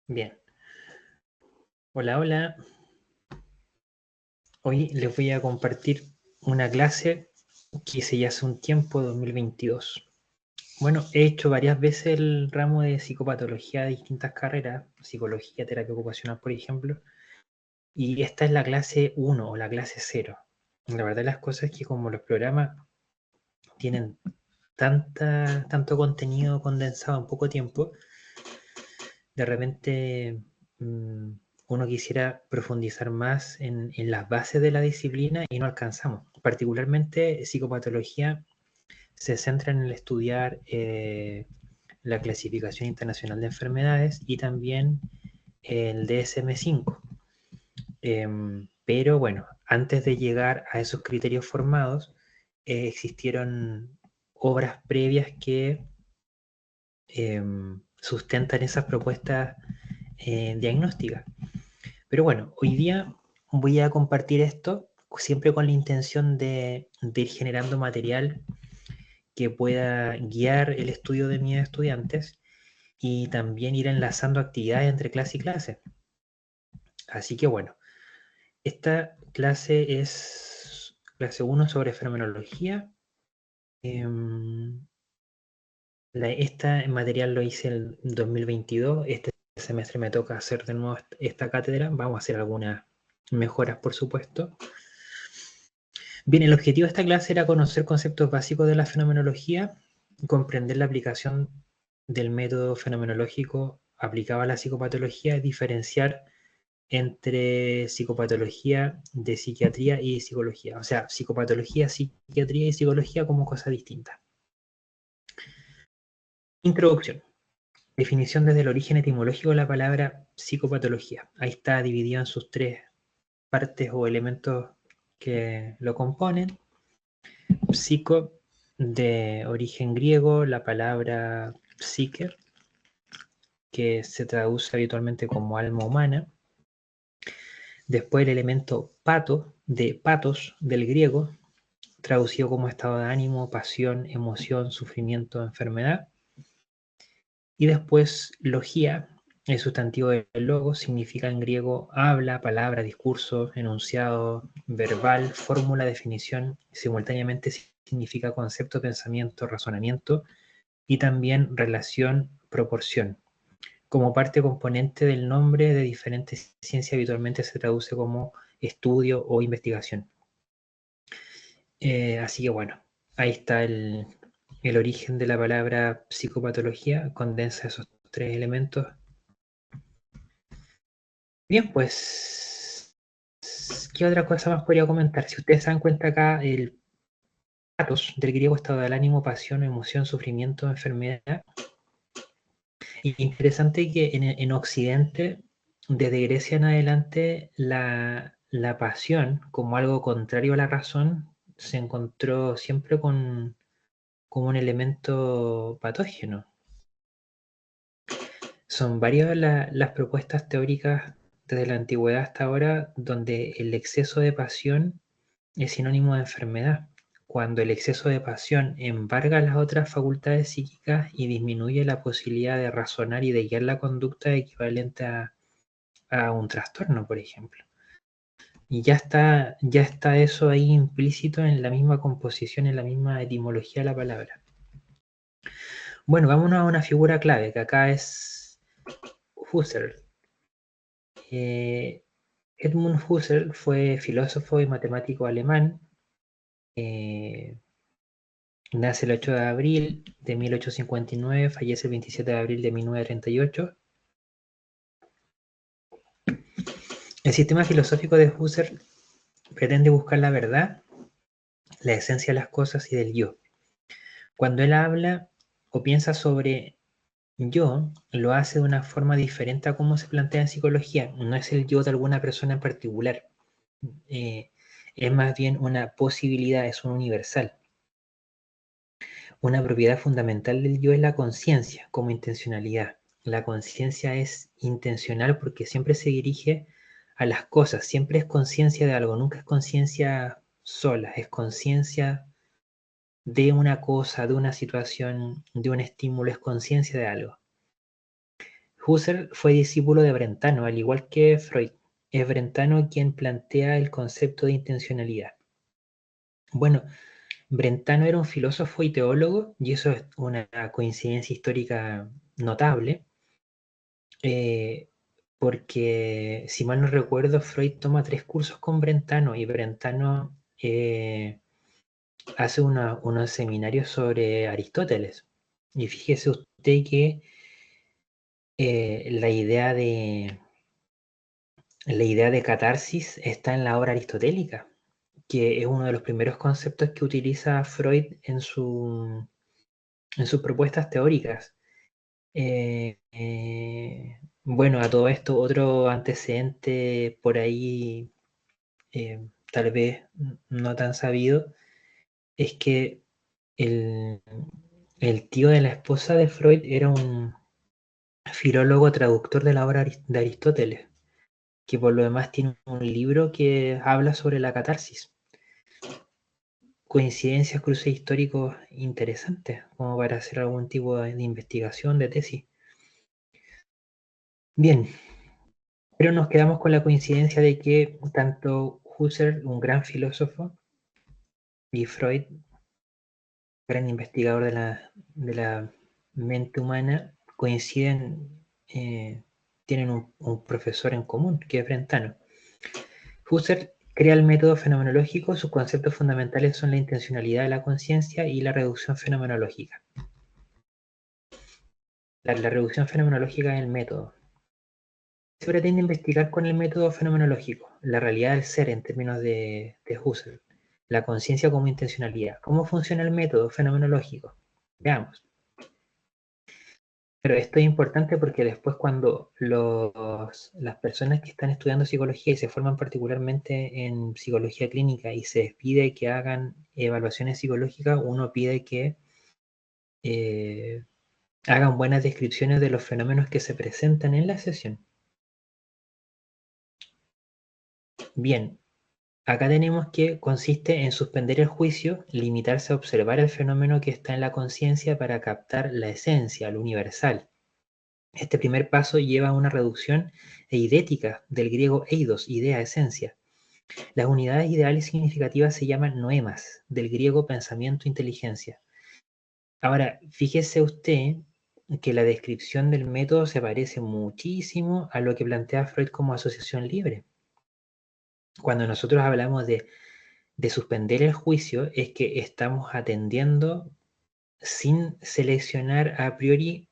Bien. Hola, hola. Hoy les voy a compartir una clase que hice ya hace un tiempo, 2022. Bueno, he hecho varias veces el ramo de psicopatología de distintas carreras, psicología, terapia ocupacional, por ejemplo, y esta es la clase 1 o la clase 0. La verdad de las cosas es que como los programas tienen tanto contenido condensado en poco tiempo, de repente uno quisiera profundizar más en las bases de la disciplina y no alcanzamos. Particularmente psicopatología se centra en el estudiar la clasificación internacional de enfermedades y también el DSM-5. Pero bueno, antes de llegar a esos criterios formados, existieron obras previas que sustentan esas propuestas diagnósticas. Pero bueno, hoy día voy a compartir esto siempre con la intención de ir generando material que pueda guiar el estudio de mis estudiantes y también ir enlazando actividades entre clase y clase. Así que bueno, esta clase es clase 1 sobre fenomenología. Este material lo hice el 2022. Este semestre me toca hacer de nuevo esta cátedra. Vamos a hacer algunas mejoras, por supuesto. Bien, el objetivo de esta clase era conocer conceptos básicos de la fenomenología, comprender la aplicación del método fenomenológico aplicado a la psicopatología, diferenciar entre psicopatología de psiquiatría y psicología. O sea, psicopatología, psiquiatría y psicología como cosas distintas. Introducción. Definición desde el origen etimológico de la palabra psicopatología. Ahí está dividido en sus tres partes o elementos que lo componen. Psico, de origen griego, la palabra psiker, que se traduce habitualmente como alma humana. Después el elemento pato, de patos, del griego, traducido como estado de ánimo, pasión, emoción, sufrimiento, enfermedad. Y después logía, el sustantivo del logo, significa en griego habla, palabra, discurso, enunciado, verbal, fórmula, definición, simultáneamente significa concepto, pensamiento, razonamiento y también relación, proporción. Como parte componente del nombre de diferentes ciencias habitualmente se traduce como estudio o investigación. Así que bueno, ahí está el origen de la palabra psicopatología, condensa esos tres elementos. Bien, pues, ¿qué otra cosa más podría comentar? Si ustedes se dan cuenta acá, el patos, del griego estado del ánimo, pasión, emoción, sufrimiento, enfermedad. Y interesante que en Occidente, desde Grecia en adelante, la pasión, como algo contrario a la razón, se encontró siempre como un elemento patógeno. Son varias las propuestas teóricas desde la antigüedad hasta ahora donde el exceso de pasión es sinónimo de enfermedad, cuando el exceso de pasión embarga las otras facultades psíquicas y disminuye la posibilidad de razonar y de guiar la conducta equivalente a un trastorno, por ejemplo. Y ya está eso ahí implícito en la misma composición, en la misma etimología de la palabra. Bueno, vámonos a una figura clave, que acá es Husserl. Edmund Husserl fue filósofo y matemático alemán. Nace el 8 de abril de 1859, fallece el 27 de abril de 1938. El sistema filosófico de Husserl pretende buscar la verdad, la esencia de las cosas y del yo. Cuando él habla o piensa sobre yo, lo hace de una forma diferente a cómo se plantea en psicología. No es el yo de alguna persona en particular. Es más bien una posibilidad, es un universal. Una propiedad fundamental del yo es la conciencia como intencionalidad. La conciencia es intencional porque siempre se dirige a las cosas, siempre es conciencia de algo, nunca es conciencia sola, es conciencia de una cosa, de una situación, de un estímulo, es conciencia de algo. Husserl fue discípulo de Brentano, al igual que Freud. Es Brentano quien plantea el concepto de intencionalidad. Bueno, Brentano era un filósofo y teólogo, y eso es una coincidencia histórica notable, porque, si mal no recuerdo, Freud toma 3 cursos con Brentano, y Brentano hace unos seminarios sobre Aristóteles. Y fíjese usted que la idea de catarsis está en la obra aristotélica, que es uno de los primeros conceptos que utiliza Freud en sus propuestas teóricas. Bueno, a todo esto, otro antecedente por ahí, tal vez no tan sabido, es que el, el tío de la esposa de Freud era un filólogo traductor de la obra de Aristóteles, que por lo demás tiene un libro que habla sobre la catarsis. Coincidencias, cruces históricos interesantes, como para hacer algún tipo de investigación, de tesis. Bien, pero nos quedamos con la coincidencia de que tanto Husserl, un gran filósofo, y Freud, gran investigador de la mente humana, coinciden, tienen un profesor en común, que es Brentano. Husserl crea el método fenomenológico. Sus conceptos fundamentales son la intencionalidad de la conciencia y la reducción fenomenológica. La reducción fenomenológica es el método. Se pretende investigar con el método fenomenológico la realidad del ser en términos de Husserl, la conciencia como intencionalidad. ¿Cómo funciona el método fenomenológico? Veamos. Pero esto es importante porque después, cuando las personas que están estudiando psicología y se forman particularmente en psicología clínica y se les pide que hagan evaluaciones psicológicas, uno pide que hagan buenas descripciones de los fenómenos que se presentan en la sesión. Bien, acá tenemos que consiste en suspender el juicio, limitarse a observar el fenómeno que está en la conciencia para captar la esencia, lo universal. Este primer paso lleva a una reducción eidética del griego eidos, idea, esencia. Las unidades ideales significativas se llaman noemas, del griego pensamiento, inteligencia. Ahora, fíjese usted que la descripción del método se parece muchísimo a lo que plantea Freud como asociación libre. Cuando nosotros hablamos de suspender el juicio, es que estamos atendiendo sin seleccionar a priori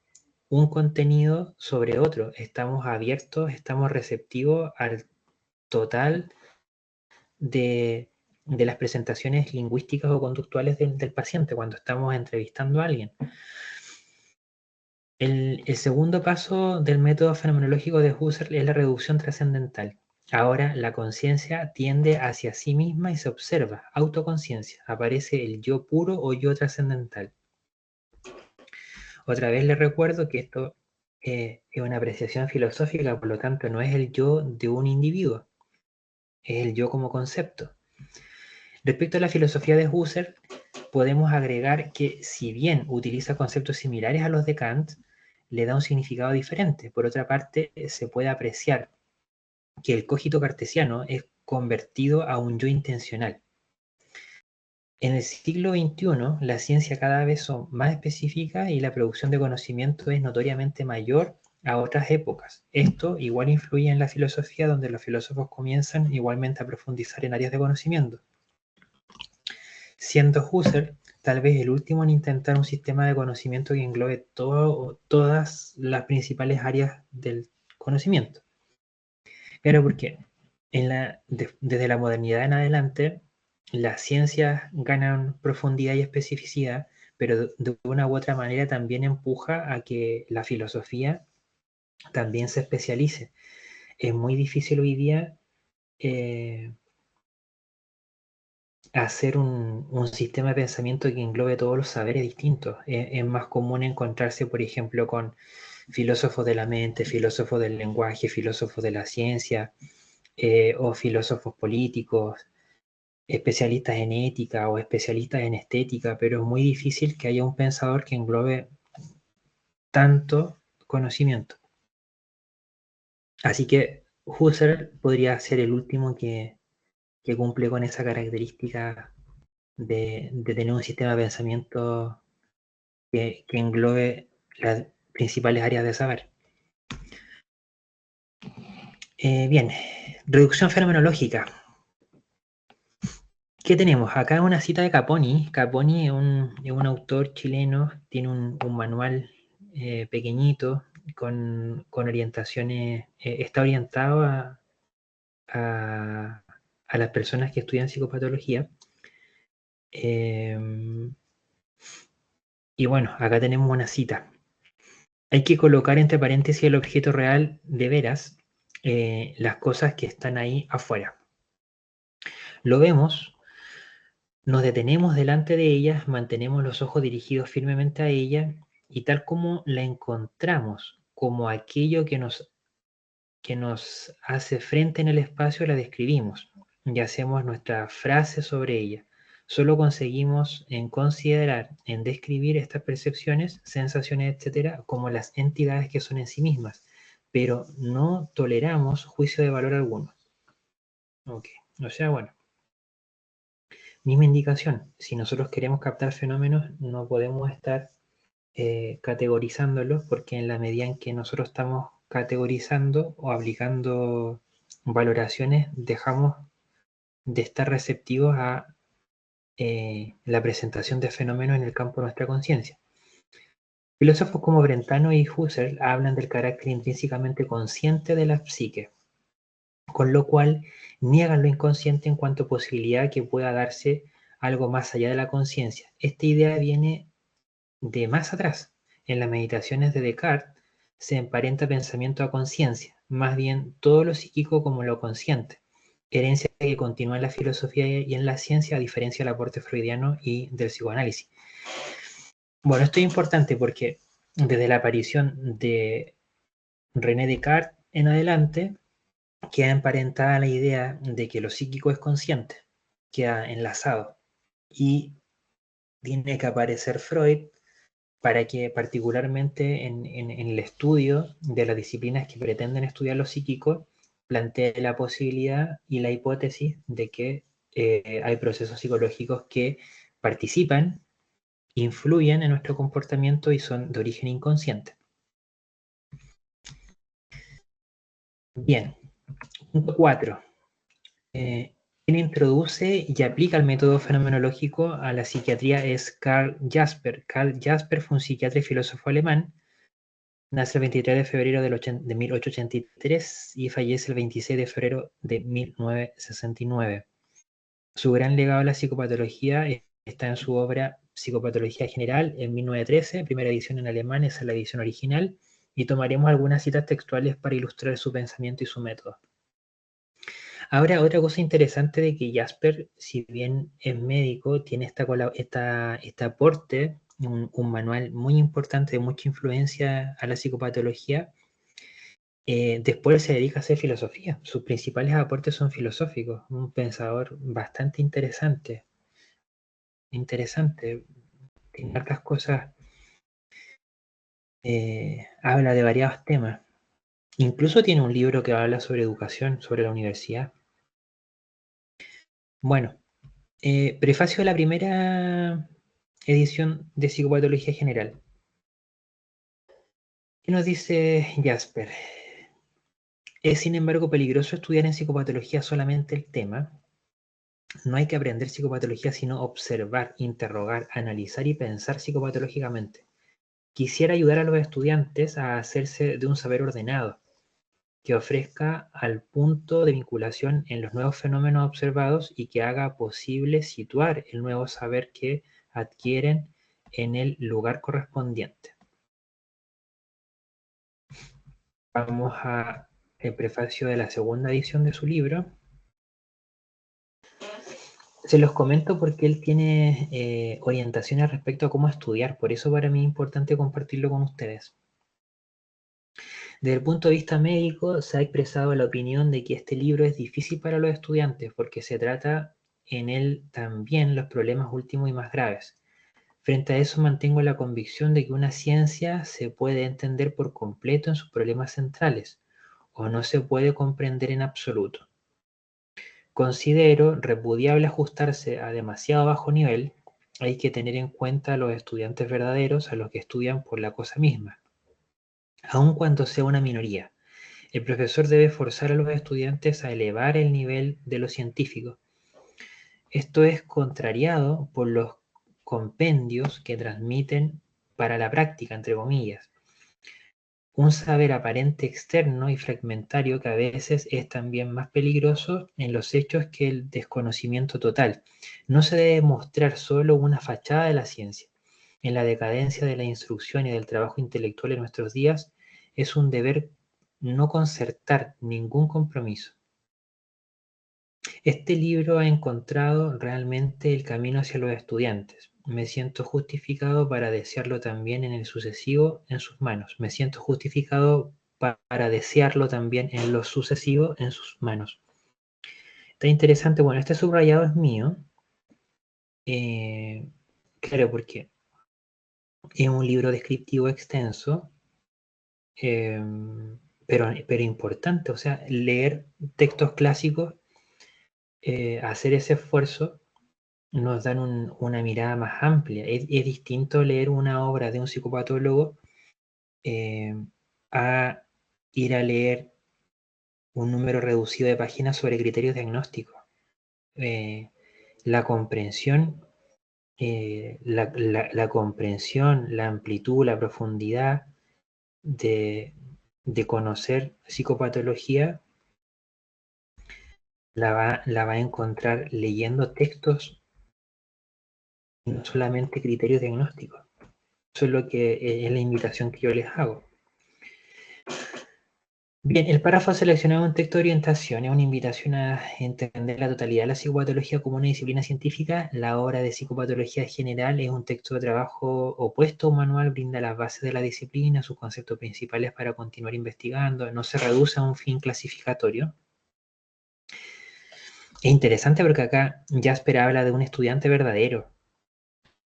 un contenido sobre otro. Estamos abiertos, estamos receptivos al total de las presentaciones lingüísticas o conductuales del paciente cuando estamos entrevistando a alguien. El segundo paso del método fenomenológico de Husserl es la reducción trascendental. Ahora la conciencia tiende hacia sí misma y se observa, autoconciencia. Aparece el yo puro o yo trascendental. Otra vez les recuerdo que esto es una apreciación filosófica, por lo tanto no es el yo de un individuo, es el yo como concepto. Respecto a la filosofía de Husserl, podemos agregar que, si bien utiliza conceptos similares a los de Kant, le da un significado diferente. Por otra parte, se puede apreciar que el cogito cartesiano es convertido a un yo intencional. En el siglo XXI, la ciencia cada vez son más específicas y la producción de conocimiento es notoriamente mayor a otras épocas. Esto igual influye en la filosofía, donde los filósofos comienzan igualmente a profundizar en áreas de conocimiento, siendo Husserl tal vez el último en intentar un sistema de conocimiento que englobe todas las principales áreas del conocimiento. Claro, porque desde la modernidad en adelante, las ciencias ganan profundidad y especificidad, pero de una u otra manera también empuja a que la filosofía también se especialice. Es muy difícil hoy día hacer un sistema de pensamiento que englobe todos los saberes distintos. Es más común encontrarse, por ejemplo, con filósofos de la mente, filósofos del lenguaje, filósofos de la ciencia, o filósofos políticos, especialistas en ética o especialistas en estética, pero es muy difícil que haya un pensador que englobe tanto conocimiento. Así que Husserl podría ser el último que cumple con esa característica de tener un sistema de pensamiento que englobe las principales áreas de saber. Bien, reducción fenomenológica. ¿Qué tenemos? Acá una cita de Caponi. Caponi es un autor chileno, tiene un manual pequeñito con orientaciones, está orientado a las personas que estudian psicopatología. Y bueno, acá tenemos una cita. Hay que colocar entre paréntesis el objeto real de veras, las cosas que están ahí afuera. Lo vemos, nos detenemos delante de ella, mantenemos los ojos dirigidos firmemente a ella y tal como la encontramos como aquello que nos hace frente en el espacio, la describimos y hacemos nuestra frase sobre ella. Solo conseguimos en considerar, en describir estas percepciones, sensaciones, etcétera, como las entidades que son en sí mismas, pero no toleramos juicio de valor alguno. Ok, o sea, bueno, misma indicación. Si nosotros queremos captar fenómenos, no podemos estar categorizándolos, porque en la medida en que nosotros estamos categorizando o aplicando valoraciones, dejamos de estar receptivos a la presentación de fenómenos en el campo de nuestra conciencia. Filósofos como Brentano y Husserl hablan del carácter intrínsecamente consciente de la psique, con lo cual niegan lo inconsciente en cuanto a posibilidad que pueda darse algo más allá de la conciencia. Esta idea viene de más atrás. En las meditaciones de Descartes se emparenta pensamiento a conciencia, más bien todo lo psíquico como lo consciente, herencia que continúa en la filosofía y en la ciencia, a diferencia del aporte freudiano y del psicoanálisis. Bueno, esto es importante porque desde la aparición de René Descartes en adelante, queda emparentada la idea de que lo psíquico es consciente, queda enlazado, y tiene que aparecer Freud para que particularmente en el estudio de las disciplinas que pretenden estudiar lo psíquico, plantee la posibilidad y la hipótesis de que hay procesos psicológicos que participan, influyen en nuestro comportamiento y son de origen inconsciente. Bien, punto 4. Quien introduce y aplica el método fenomenológico a la psiquiatría es Karl Jasper. Karl Jasper fue un psiquiatra y filósofo alemán. Nace el 23 de febrero de 1883 y fallece el 26 de febrero de 1969. Su gran legado a la psicopatología está en su obra Psicopatología General en 1913, primera edición en alemán, esa es la edición original, y tomaremos algunas citas textuales para ilustrar su pensamiento y su método. Ahora, otra cosa interesante de que Jasper, si bien es médico, tiene este aporte, un manual muy importante de mucha influencia a la psicopatología. Después se dedica a hacer filosofía. Sus principales aportes son filosóficos. Un pensador bastante interesante. Tiene hartas cosas. Habla de variados temas. Incluso tiene un libro que habla sobre educación, sobre la universidad. Bueno, prefacio de la primera edición de Psicopatología General. ¿Qué nos dice Jasper? Es sin embargo peligroso estudiar en psicopatología solamente el tema. No hay que aprender psicopatología sino observar, interrogar, analizar y pensar psicopatológicamente. Quisiera ayudar a los estudiantes a hacerse de un saber ordenado, que ofrezca al punto de vinculación en los nuevos fenómenos observados y que haga posible situar el nuevo saber que adquieren en el lugar correspondiente. Vamos a el prefacio de la segunda edición de su libro. Se los comento porque él tiene orientaciones respecto a cómo estudiar, por eso para mí es importante compartirlo con ustedes. Desde el punto de vista médico, se ha expresado la opinión de que este libro es difícil para los estudiantes porque se trata en él también los problemas últimos y más graves. Frente a eso mantengo la convicción de que una ciencia se puede entender por completo en sus problemas centrales. o no se puede comprender en absoluto. Considero repudiable ajustarse a demasiado bajo nivel. Hay que tener en cuenta a los estudiantes verdaderos, a los que estudian por la cosa misma, aun cuando sea una minoría. El profesor debe forzar a los estudiantes a elevar el nivel de los científicos. Esto es contrariado por los compendios que transmiten para la práctica, entre comillas. Un saber aparente externo y fragmentario que a veces es también más peligroso en los hechos que el desconocimiento total. No se debe mostrar solo una fachada de la ciencia. En la decadencia de la instrucción y del trabajo intelectual en nuestros días, es un deber no concertar ningún compromiso. Este libro ha encontrado realmente el camino hacia los estudiantes. Me siento justificado para desearlo también en el sucesivo en sus manos. Me siento justificado para desearlo también en lo sucesivo en sus manos. Está interesante. Bueno, este subrayado es mío. Claro, porque es un libro descriptivo extenso, pero importante. O sea, leer textos clásicos, hacer ese esfuerzo, nos dan una mirada más amplia. Es distinto leer una obra de un psicopatólogo a ir a leer un número reducido de páginas sobre criterios diagnósticos. La comprensión, la comprensión, la amplitud, la profundidad de conocer psicopatología la va a encontrar leyendo textos, no solamente criterios diagnósticos. Eso es lo que es la invitación que yo les hago. Bien, el párrafo seleccionado en texto de orientación es una invitación a entender la totalidad de la psicopatología como una disciplina científica. La obra de psicopatología general es un texto de trabajo opuesto a un manual, brinda las bases de la disciplina, sus conceptos principales para continuar investigando, no se reduce a un fin clasificatorio. Es interesante porque acá Jasper habla de un estudiante verdadero,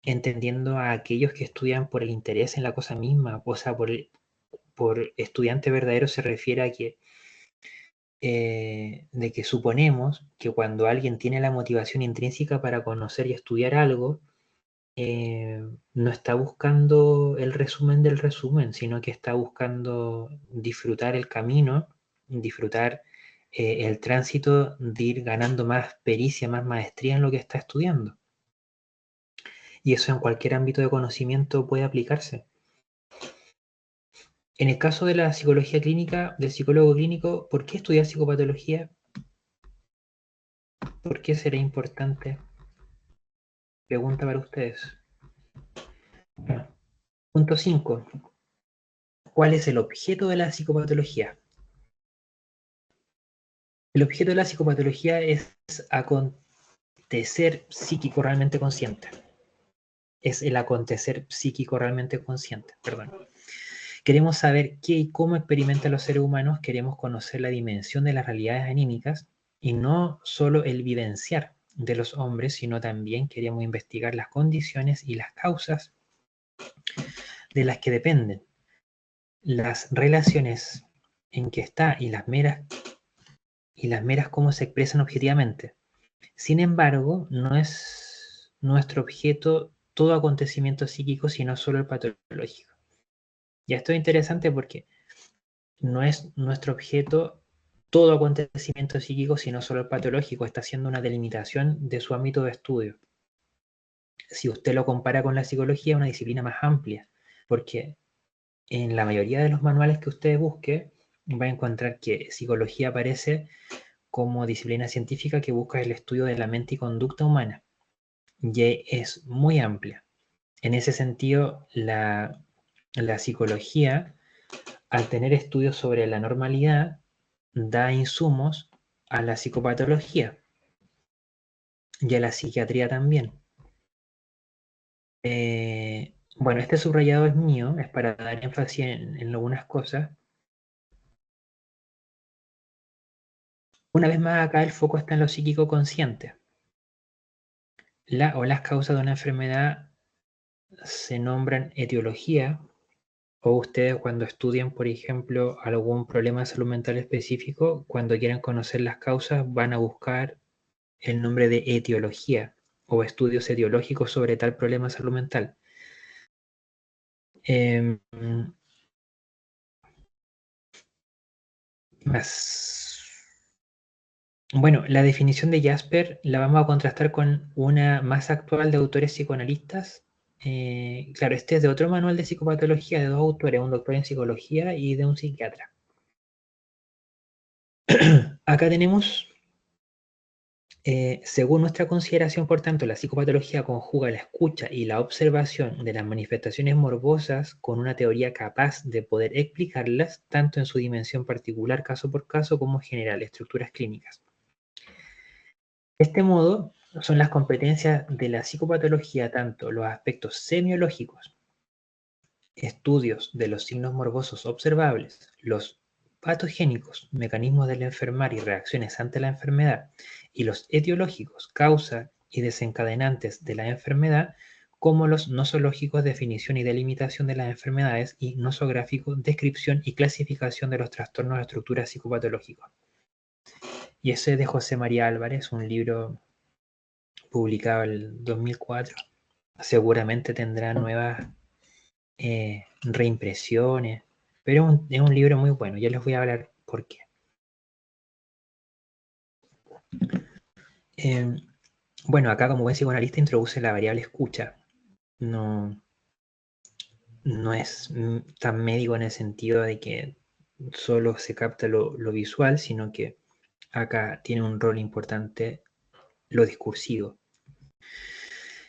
entendiendo a aquellos que estudian por el interés en la cosa misma. O sea, por estudiante verdadero se refiere a que de que suponemos que cuando alguien tiene la motivación intrínseca para conocer y estudiar algo, no está buscando el resumen del resumen, sino que está buscando disfrutar el camino, disfrutar el tránsito de ir ganando más pericia, más maestría en lo que está estudiando. Y eso en cualquier ámbito de conocimiento puede aplicarse. En el caso de la psicología clínica, del psicólogo clínico, ¿por qué estudiar psicopatología? ¿Por qué será importante? Pregunta para ustedes. Punto 5. ¿Cuál es el objeto de la psicopatología? El objeto de la psicopatología es acontecer psíquico realmente consciente. Es el acontecer psíquico realmente consciente, perdón. Queremos saber qué y cómo experimentan los seres humanos, queremos conocer la dimensión de las realidades anímicas y no solo el vivenciar de los hombres, sino también queremos investigar las condiciones y las causas de las que dependen las relaciones en que está y las meras cómo se expresan objetivamente. Sin embargo, no es nuestro objeto todo acontecimiento psíquico, sino solo el patológico. Ya esto es interesante porque no es nuestro objeto todo acontecimiento psíquico, sino solo el patológico. Está haciendo una delimitación de su ámbito de estudio. Si usted lo compara con la psicología, es una disciplina más amplia, porque en la mayoría de los manuales que usted busque, va a encontrar que psicología aparece como disciplina científica que busca el estudio de la mente y conducta humana. Y es muy amplia. En ese sentido, la psicología, al tener estudios sobre la normalidad, da insumos a la psicopatología y a la psiquiatría también. Bueno, este subrayado es mío, es para dar énfasis en algunas cosas. Una vez más, acá el foco está en lo psíquico consciente. Las causas de una enfermedad se nombran etiología, O ustedes cuando estudien, por ejemplo, algún problema de salud mental específico, cuando quieran conocer las causas, van a buscar el nombre de etiología o estudios etiológicos sobre tal problema de salud mental. Bueno, la definición de Jasper la vamos a contrastar con una más actual de autores psicoanalistas. Claro, este es de otro manual de psicopatología de dos autores, un doctor en psicología y de un psiquiatra. Acá tenemos, según nuestra consideración, por tanto, la psicopatología conjuga la escucha y la observación de las manifestaciones morbosas con una teoría capaz de poder explicarlas tanto en su dimensión particular, caso por caso, como general, estructuras clínicas. De este modo, son las competencias de la psicopatología tanto los aspectos semiológicos, estudios de los signos morbosos observables, los patogénicos, mecanismos del enfermar y reacciones ante la enfermedad, y los etiológicos, causa y desencadenantes de la enfermedad, como los nosológicos, definición y delimitación de las enfermedades, y nosográficos, descripción y clasificación de los trastornos de estructura psicopatológicos. Y ese es de José María Álvarez, un libro publicado en el 2004. Seguramente tendrá nuevas reimpresiones, pero es un libro muy bueno. Ya les voy a hablar por qué. Bueno, acá como buen psicoanalista introduce la variable escucha. No, no es tan médico en el sentido de que solo se capta lo visual, sino que acá tiene un rol importante lo discursivo.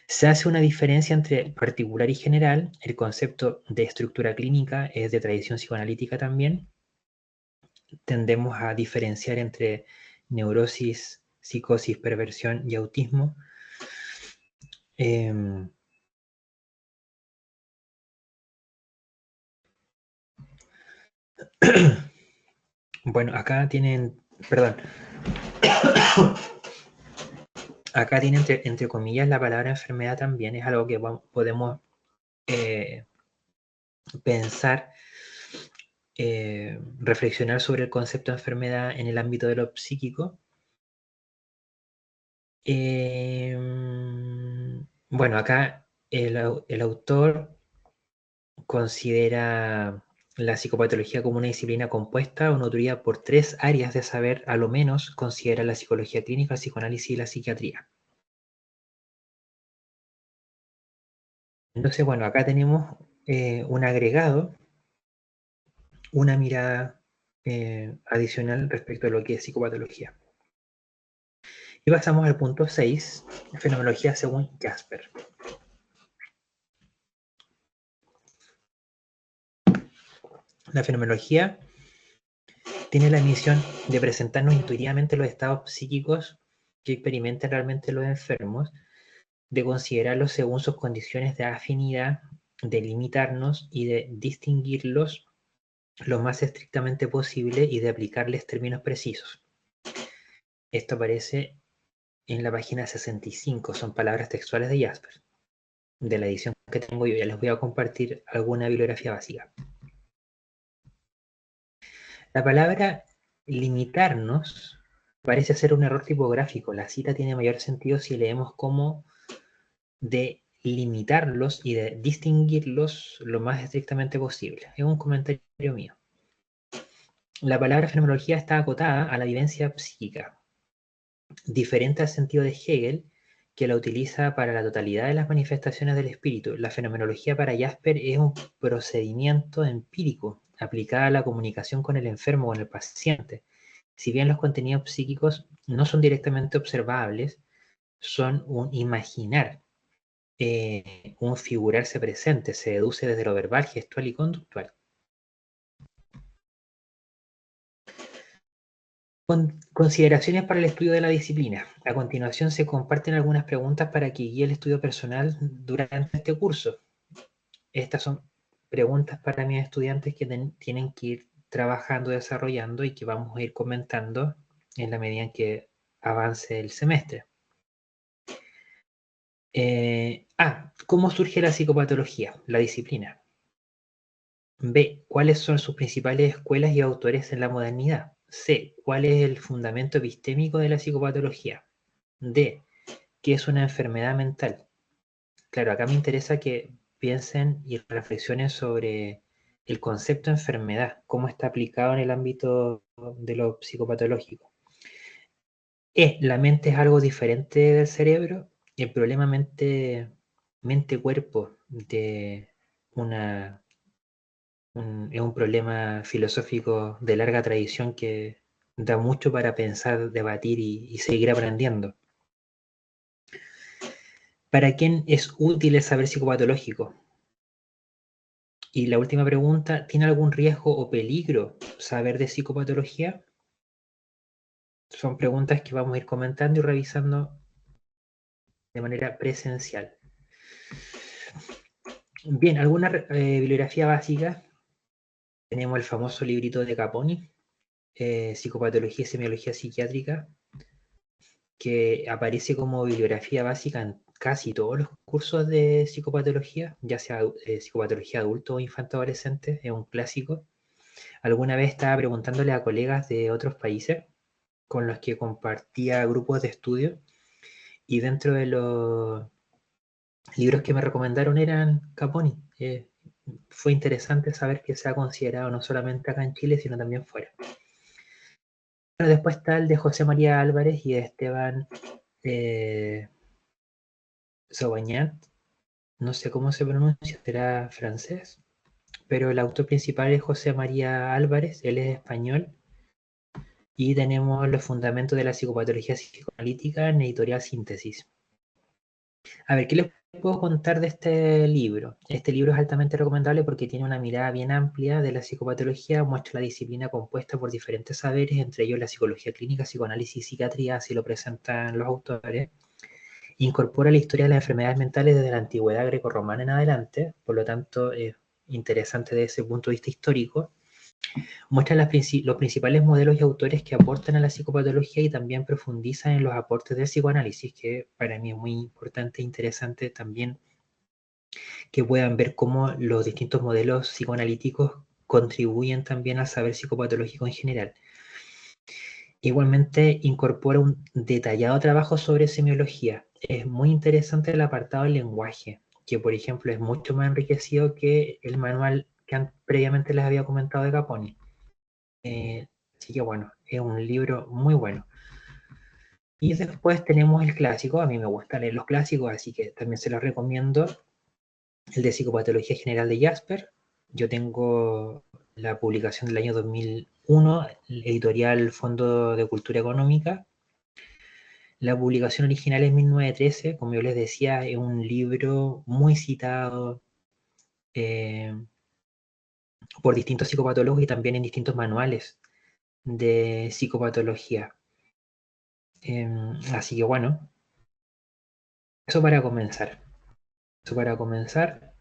Se hace una diferencia entre particular y general. El concepto de estructura clínica es de tradición psicoanalítica también. Tendemos a diferenciar entre neurosis, psicosis, perversión y autismo. Bueno, acá tienen, perdón, acá tienen entre comillas la palabra enfermedad también, es algo que podemos pensar, reflexionar sobre el concepto de enfermedad en el ámbito de lo psíquico. Bueno, acá el autor considera la psicopatología como una disciplina compuesta o nutrida por tres áreas de saber, a lo menos considera la psicología clínica, el psicoanálisis y la psiquiatría. Entonces, bueno, acá tenemos un agregado, una mirada adicional respecto a lo que es psicopatología. Y pasamos al punto 6, fenomenología según Jasper. La fenomenología tiene la misión de presentarnos intuitivamente los estados psíquicos que experimentan realmente los enfermos, de considerarlos según sus condiciones de afinidad, de limitarnos y de distinguirlos lo más estrictamente posible y de aplicarles términos precisos. Esto aparece en la página 65, son palabras textuales de Jasper, de la edición que tengo yo. Ya les voy a compartir alguna bibliografía básica. La palabra limitarnos parece ser un error tipográfico. La cita tiene mayor sentido si leemos como de limitarlos y de distinguirlos lo más estrictamente posible. Es un comentario mío. La palabra fenomenología está acotada a la vivencia psíquica, diferente al sentido de Hegel, que la utiliza para la totalidad de las manifestaciones del espíritu. La fenomenología para Jasper es un procedimiento empírico aplicado a la comunicación con el enfermo, con el paciente. Si bien los contenidos psíquicos no son directamente observables, son un imaginar, un figurarse presente, se deduce desde lo verbal, gestual y conductual. Consideraciones para el estudio de la disciplina. A continuación se comparten algunas preguntas para que guíe el estudio personal durante este curso. Estas son preguntas para mis estudiantes que tienen que ir trabajando, desarrollando y que vamos a ir comentando en la medida en que avance el semestre. ¿Cómo surge la psicopatología, la disciplina? B. ¿Cuáles son sus principales escuelas y autores en la modernidad? C. ¿Cuál es el fundamento epistémico de la psicopatología? D. ¿Qué es una enfermedad mental? Claro, acá me interesa que piensen y reflexionen sobre el concepto de enfermedad, cómo está aplicado en el ámbito de lo psicopatológico. E. La mente es algo diferente del cerebro. El problema mente-cuerpo es un problema filosófico de larga tradición que da mucho para pensar, debatir y seguir aprendiendo. ¿Para quién es útil el saber psicopatológico? Y la última pregunta, ¿tiene algún riesgo o peligro saber de psicopatología? Son preguntas que vamos a ir comentando y revisando de manera presencial. Bien, alguna bibliografía básica. Tenemos el famoso librito de Caponi, Psicopatología y Semiología Psiquiátrica, que aparece como bibliografía básica en casi todos los cursos de psicopatología, ya sea psicopatología adulto o infanto adolescente, es un clásico. Alguna vez estaba preguntándole a colegas de otros países con los que compartía grupos de estudio, y dentro de los libros que me recomendaron eran Caponi. Fue interesante saber que se ha considerado no solamente acá en Chile, sino también fuera. Bueno, después está el de José María Álvarez y de Esteban Sauvagnat, no sé cómo se pronuncia, será francés, pero el autor principal es José María Álvarez, él es español, y tenemos los fundamentos de la psicopatología psicoanalítica en editorial Síntesis. A ver, ¿qué les puedo contar de este libro? Este libro es altamente recomendable porque tiene una mirada bien amplia de la psicopatología, muestra la disciplina compuesta por diferentes saberes, entre ellos la psicología clínica, psicoanálisis y psiquiatría, así lo presentan los autores. Incorpora la historia de las enfermedades mentales desde la antigüedad grecorromana en adelante, por lo tanto es interesante desde ese punto de vista histórico. Muestra los principales modelos y autores que aportan a la psicopatología y también profundiza en los aportes del psicoanálisis, que para mí es muy importante e interesante también que puedan ver cómo los distintos modelos psicoanalíticos contribuyen también al saber psicopatológico en general. Igualmente incorpora un detallado trabajo sobre semiología. Es muy interesante el apartado del lenguaje, que por ejemplo es mucho más enriquecido que el manual que previamente les había comentado de Caponi. Así que bueno, es un libro muy bueno. Y después tenemos el clásico, a mí me gusta leer los clásicos, así que también se los recomiendo, el de Psicopatología General de Jasper. Yo tengo la publicación del año 2001, editorial Fondo de Cultura Económica. La publicación original es 1913, como yo les decía, es un libro muy citado por distintos psicopatólogos y también en distintos manuales de psicopatología. Así que bueno, eso para comenzar. Eso para comenzar.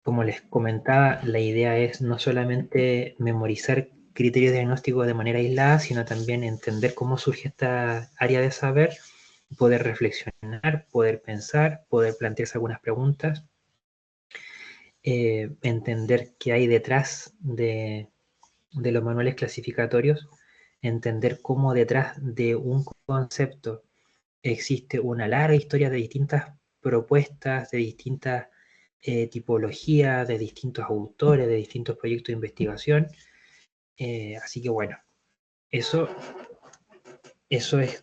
Como les comentaba, la idea es no solamente memorizar criterios diagnósticos de manera aislada, sino también entender cómo surge esta área de saber, poder reflexionar, poder pensar, poder plantearse algunas preguntas, entender qué hay detrás de los manuales clasificatorios, entender cómo detrás de un concepto existe una larga historia de distintas propuestas, de distintas tipologías, de distintos autores, de distintos proyectos de investigación. Así que bueno, eso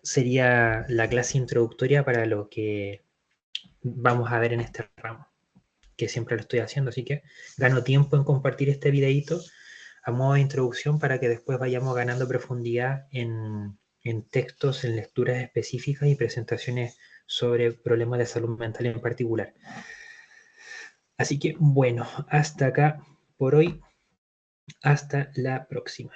sería la clase introductoria para lo que vamos a ver en este ramo, que siempre lo estoy haciendo, así que gano tiempo en compartir este videito a modo de introducción para que después vayamos ganando profundidad en textos, en lecturas específicas y presentaciones sobre problemas de salud mental en particular. Así que bueno, hasta acá por hoy. Hasta la próxima.